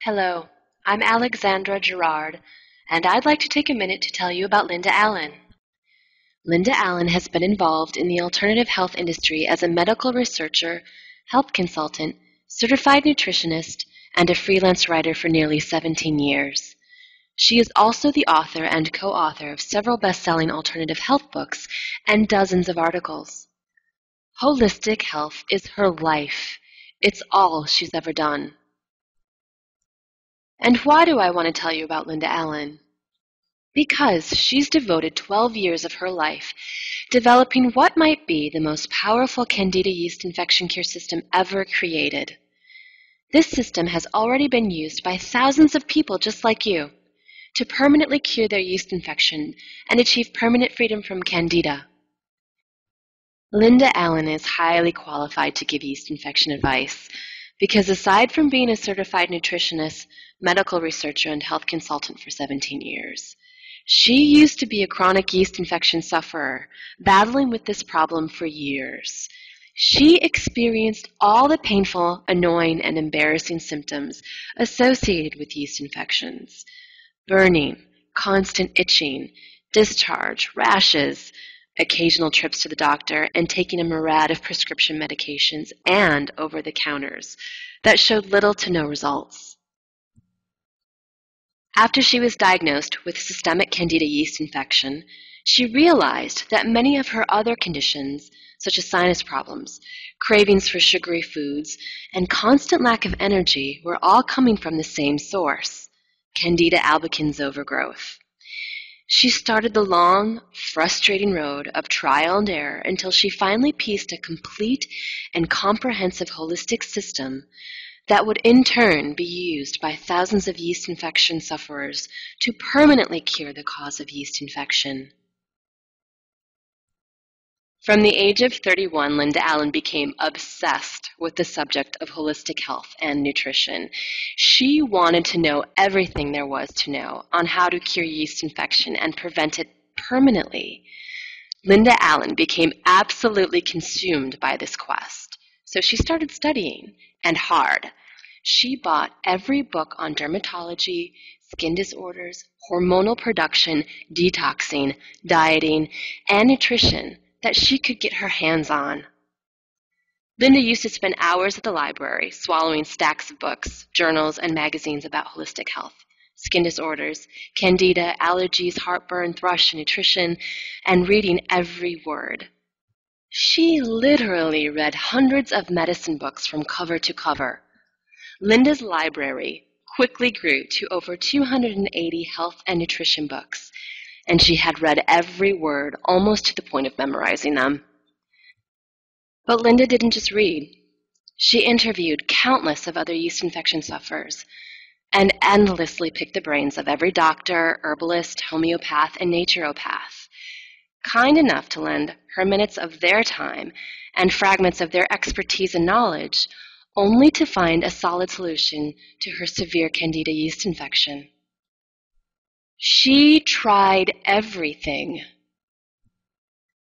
Hello, I'm Alexandra Gerard, and I'd like to take a minute to tell you about Linda Allen. Linda Allen has been involved in the alternative health industry as a medical researcher, health consultant, certified nutritionist, and a freelance writer for nearly 17 years. She is also the author and co-author of several best-selling alternative health books and dozens of articles. Holistic health is her life. It's all she's ever done. And why do I want to tell you about Linda Allen? Because she's devoted 12 years of her life developing what might be the most powerful Candida yeast infection cure system ever created. This system has already been used by thousands of people just like you to permanently cure their yeast infection and achieve permanent freedom from Candida. Linda Allen is highly qualified to give yeast infection advice because aside from being a certified nutritionist, medical researcher, and health consultant for 17 years, she used to be a chronic yeast infection sufferer, battling with this problem for years. She experienced all the painful, annoying, and embarrassing symptoms associated with yeast infections: burning, constant itching, discharge, rashes, occasional trips to the doctor, and taking a myriad of prescription medications and over-the-counters that showed little to no results. After she was diagnosed with systemic Candida yeast infection, she realized that many of her other conditions, such as sinus problems, cravings for sugary foods, and constant lack of energy, were all coming from the same source: Candida albicans overgrowth. She started the long, frustrating road of trial and error until she finally pieced a complete and comprehensive holistic system that would in turn be used by thousands of yeast infection sufferers to permanently cure the cause of yeast infection. From the age of 31, Linda Allen became obsessed with the subject of holistic health and nutrition. She wanted to know everything there was to know on how to cure yeast infection and prevent it permanently. Linda Allen became absolutely consumed by this quest, so she started studying, and hard. She bought every book on dermatology, skin disorders, hormonal production, detoxing, dieting, and nutrition that she could get her hands on. Linda used to spend hours at the library swallowing stacks of books, journals, and magazines about holistic health, skin disorders, candida, allergies, heartburn, thrush, and nutrition, and reading every word. She literally read hundreds of medicine books from cover to cover. Linda's library quickly grew to over 280 health and nutrition books, and she had read every word almost to the point of memorizing them. But Linda didn't just read. She interviewed countless of other yeast infection sufferers and endlessly picked the brains of every doctor, herbalist, homeopath, and naturopath, kind enough to lend her minutes of their time and fragments of their expertise and knowledge, only to find a solid solution to her severe Candida yeast infection. She tried everything.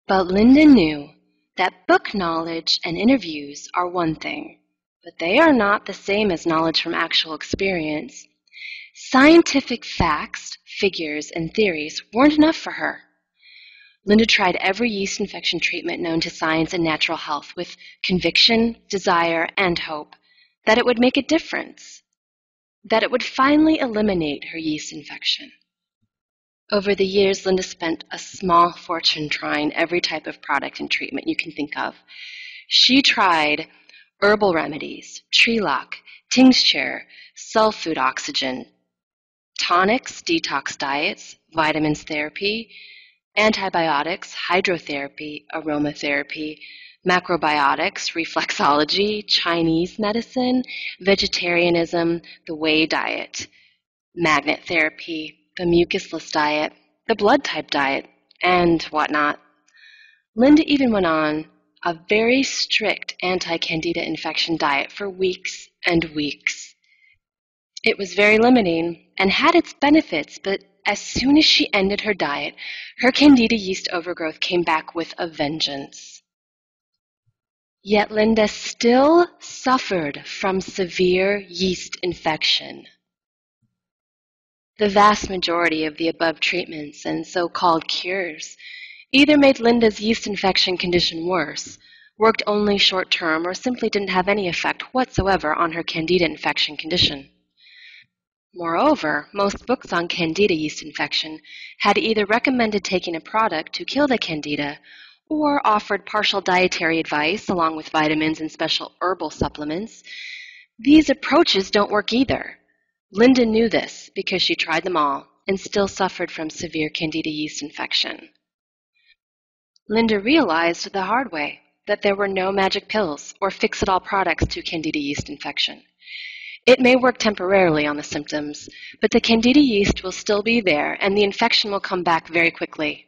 But Linda knew that book knowledge and interviews are one thing, but they are not the same as knowledge from actual experience. Scientific facts, figures, and theories weren't enough for her. Linda tried every yeast infection treatment known to science and natural health with conviction, desire, and hope that it would make a difference, that it would finally eliminate her yeast infection. Over the years, Linda spent a small fortune trying every type of product and treatment you can think of. She tried herbal remedies, tree lock, tincture, sulfate oxygen, tonics, detox diets, vitamins therapy, antibiotics, hydrotherapy, aromatherapy, macrobiotics, reflexology, Chinese medicine, vegetarianism, the whey diet, magnet therapy, the mucusless diet, the blood type diet, and whatnot. Linda even went on a very strict anti-Candida infection diet for weeks and weeks. It was very limiting and had its benefits, but as soon as she ended her diet, her Candida yeast overgrowth came back with a vengeance. Yet Linda still suffered from severe yeast infection. The vast majority of the above treatments and so-called cures either made Linda's yeast infection condition worse, worked only short-term, or simply didn't have any effect whatsoever on her Candida infection condition. Moreover, most books on Candida yeast infection had either recommended taking a product to kill the Candida or offered partial dietary advice along with vitamins and special herbal supplements. These approaches don't work either. Linda knew this because she tried them all and still suffered from severe Candida yeast infection. Linda realized the hard way that there were no magic pills or fix-it-all products to Candida yeast infection. It may work temporarily on the symptoms, but the Candida yeast will still be there and the infection will come back very quickly.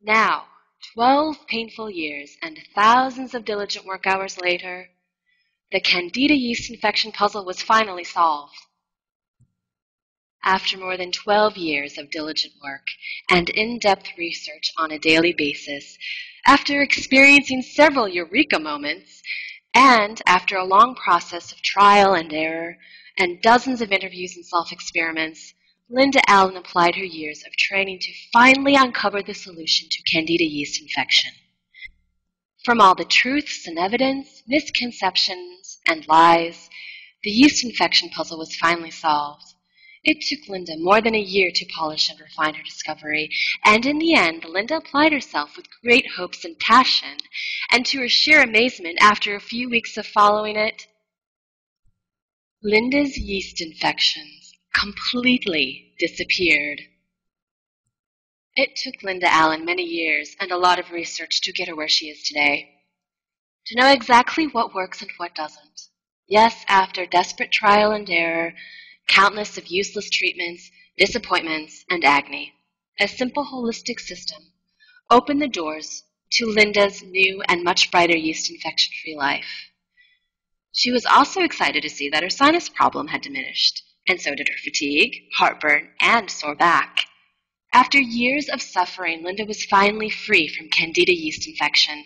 Now, 12 painful years and thousands of diligent work hours later, the Candida yeast infection puzzle was finally solved. After more than 12 years of diligent work and in-depth research on a daily basis, after experiencing several eureka moments, and after a long process of trial and error and dozens of interviews and self-experiments, Linda Allen applied her years of training to finally uncover the solution to Candida yeast infection. From all the truths and evidence, misconceptions, and lies, the yeast infection puzzle was finally solved. It took Linda more than a year to polish and refine her discovery, and in the end, Linda applied herself with great hopes and passion, and to her sheer amazement, after a few weeks of following it, Linda's yeast infections completely disappeared. It took Linda Allen many years and a lot of research to get her where she is today. To know exactly what works and what doesn't. Yes, after desperate trial and error, countless of useless treatments, disappointments, and agony, a simple holistic system opened the doors to Linda's new and much brighter yeast infection-free life. She was also excited to see that her sinus problem had diminished, and so did her fatigue, heartburn, and sore back. After years of suffering, Linda was finally free from Candida yeast infection.